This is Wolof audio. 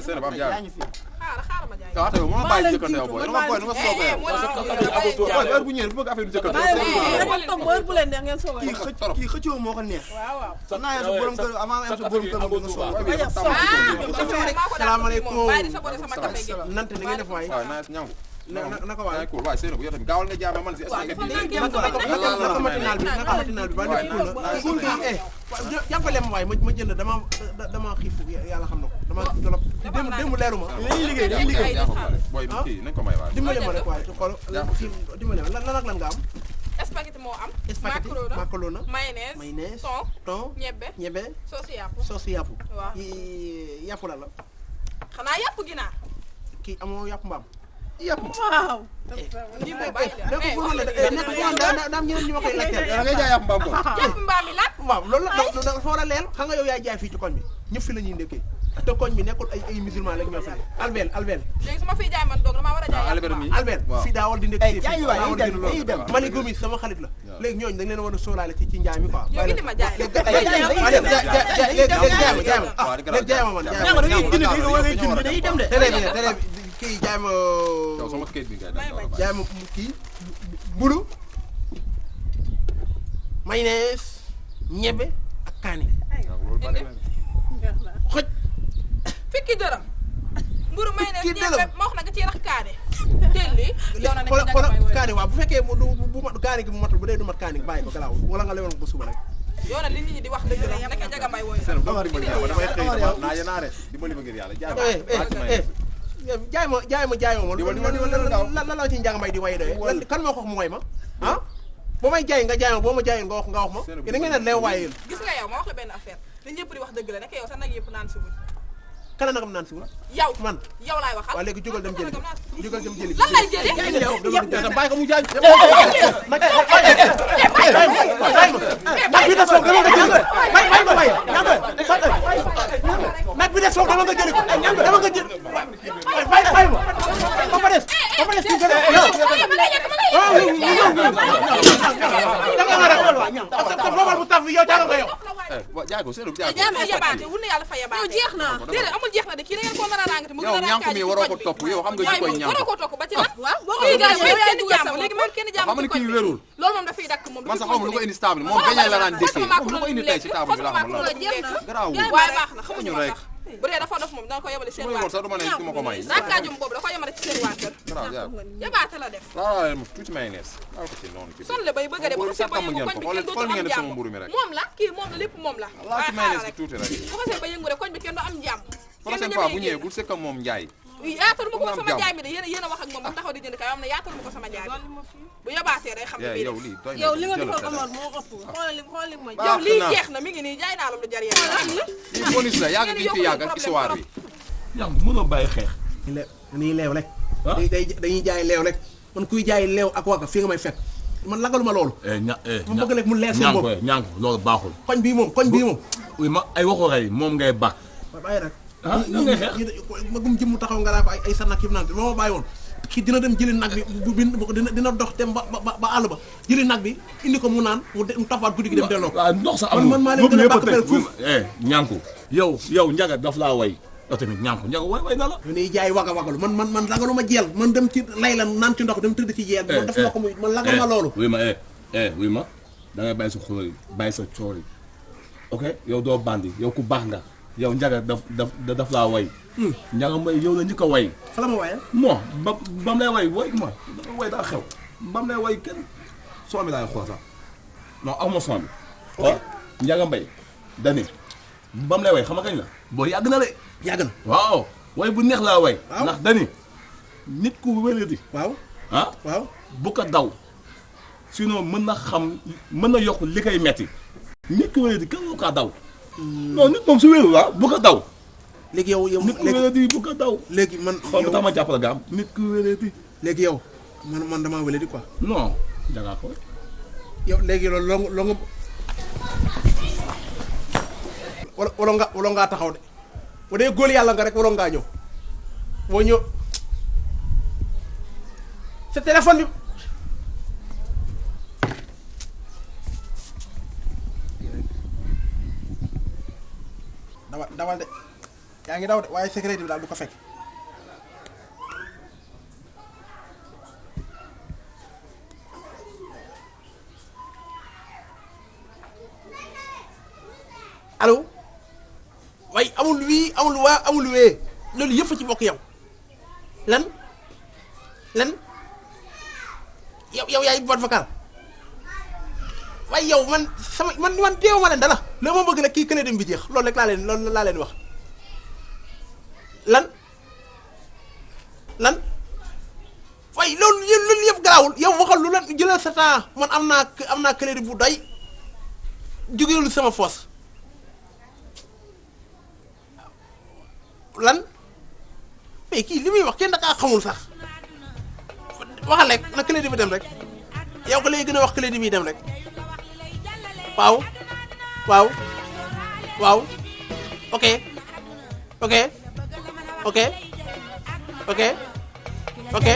seen ba am jaar xaaral ma jaay waaw tey mo bàyyi jëkkante yow boy dama boy nga soo ko yow heure bu ñëwee bëgg affaire jëkkante dama toog heure bu leen neex ngeen soog a kii xëccoo moo ko neex waaw sa naa yaa sa borom kër avant am sa borom kër nga soo salaamaaleykum bàyyi sa borom sama café gi nante na ngeen def waay waaw naa ñangu naka waay cool waay seen bu yow tamit gaawal nga jaama man si naka matinal bi ba lépp cool na cool bi jàppale ma waay ma jënd dama xiif yàlla xam na ko dama trop démb leeru ma dañuy liggéey boy kii nañ ko may waay dimbale ma rek waay xool dimbale ma lan ak lan nga am spaghetti moo am spaghetti macaroni mayonnaise thon ñebe sauce yàpp waaw yàpp la xanaa yàpp ginaar kii amoo yàpp mbaam waaw lii moo bàyyi daam ñeneen ñu ma koy laajteel da ngay jaay yàpp mbaam ko yàpp mbaam mi lan waaw loolu la dafa war a leel xam nga yow yaay jaay fii ci koñ bi ñëpp fi la ñuy ndekkee te koñ bi nekkul ay musulman rek ñoo fi albel léegi su ma fiy jaay man doog damaa war a jaay yàpp mbaam albel fii daa war di ndekki fii mani gomis sama xarit la léegi ñooñu dañ leen war a sóolaale ci njaay mi quoi yow indi ma jaay léegi jaay ma man day dem de télé kii jaay ma yow sama skate bi jaay ma kii mbulu mayonnaise ñebe ak kaani xoj fikki dërëm mburu mayonnaise ñebe ma wax na nga ci rax kaane telli yow na xoolal kaani waaw bu fekkee bu mat kaani gi bu matul bu dee du mat kaani gi bàyyi ko galaaw wala nga lewoon ko suba rek yow na li nit ñi di wax dëgg la nekk jaga may woy damay xëy naa yenaare dimbali ma ngir yàlla jaay ma lan la ci njàng may di way doye kan moo ko wax mu way ma ah boo may jaay nga jaay ma boo ma jaay nga wax ma da ngeen ne leew waaye yéen gis nga yow ma wax la benn affaire li ñëpp di wax dëgg la nekk yow sax nag yëpp naan si wuñ kana nagam naan si wul yow man yow laay waxal waaw léegi jógal dem jëli lan lay jëli bàyyi ko mu jaay nag bi de soog dama nga jëli nag bi de soog dama nga jëli ko dama nga jëli bàyyi ma papa des ci gën a bu taf yow jaagal nga yow jaay ko seenu jaay ko yabaate wul na yàlla fa yabaate jeex na déedéet amul jeex na de kii da ngeen ko nar a rangate mu yow ñànk mi waroo ko topp yow xam nga ji koy ñànk waroo ko topp ba ci lan waaw boo ko kii gars yow yaay kenn dugal jàmm léegi même kenn jàmm xam nga kii wérul loolu moom dafay dakk moom man sax xawma lu ko indi stable moom beñee la daan dékkee lu ko indi tey ci table bi la xam la garaaw waaye baax na xamuñu ñu ma rek sax bu dee dafa dof moom danga ko yemale seen muy waa woon sax du ma ne du ma ko may saakaajum boobu da ko yemale ci seen waa kër garaaw yaa yabaate la def laa ma tuuti mayonnaise laa ko ci noonu ci son le bay bëgg a dem bu xasee ba yëngu koñ bi kenn dootu am jàmm moom la kii moom la lépp moom la laa ci mayonnaise bi tuuti rek bu xasee ba yëngu rek koñ bi kenn du am jàmm prochaine fois bu ñëwee bul sëkk moom njaay yaatal ma ko sama jaay mi de yéen a wax ak moom bu taxaw di jënd kay am na yaatal ma ko sama jaay bi bu yabaatee rek xam ne yow lii doy na yow li nga defal Omar moo ëpp xoolal li ma yow lii jeex na mi ngi nii jaay naa la lu jar yéen lii bonus la yàgg gi fi yàgg ak histoire bi yaa mënoo bàyyi xeex dañuy leew rek dañuy jaay leew rek man kuy jaay leew ak wagga fii nga may fekk man lagaluma loolu ma bëgg rek mu leer seen bopp ñaan ko loolu baaxul koñ bii moom oui ma ay waxu rey moom ngay bàq bàyyi rek ngay xeex magum jëm mu taxaw nga laa ko ay sa nag yëpp naan moo ma bàyyi woon kii dina dem jëli nag bi dina dox dem ba àll ba jëli nag bi indi ko mu naan mu toppaat guddi gi dem delloo ko waaw ndox sa am man maa leen gën a bàq mel fuuf ñànku yow njaga daf laa way yow tamit ñànku njaga way na la ñu ne jaay wagalu man lagalu ma jeel man dem ci lay la naan ci ndox dem tëdd ci jeel man daf ma ko muy man lagal ma loolu wuy ma da ngay bàyyi sa xulóo yi bàyyi sa coor yi ok yow doo bandi yow ku baax nga yow njaga daf laa way njaga may yow la njëkk a way fa la ma waye moo bam lay way ma danga way daa xew bam lay way kenn soomi laay xool sax non aw ma soomi xool njaga mbay dani bam lay way xam nga kañ la boo yàgg na de yàgg na waaw way bu neex laa way ndax dani nit ku wéradi waaw bu ko daw sinon mën na yokk li koy metti nit ku wéradi kenn lu kaa daw non nit moom su wéru bu ko daw léegi yow nit ku wéradi bu ko daw léegi man xool ba tax ma jàppale nga am nit ku wéradi léegi yow man damaa wéradi quoi non dangaa ko yow léegi loolu loo nga wala ngaa taxaw de bu dee góor yàlla nga rek waroon ngaa ñëw boo ñëw sa téléphone bi dawal de yaa ngi daw de waaye secret bi daal du ko fekk. allo waaye amul wii amul waa amul wee loolu yëpp ci bokk yow lan yow yaay boîte vocale waaye yow man teewu ma leen dara loo ma bëgg la kii kële dem bi jeex loolu rek laa leen wax lan waaye loolu yëpp garaawul yow waxal lu leen jëlal sa temps man am naa kële bu doy jógeelu sama foos lan mais kii li muy wax kenn dakaa xamul sax waxal rek na crédit bi dem rek yow ko lay gën a wax crédit bi dem rek waaw ok ok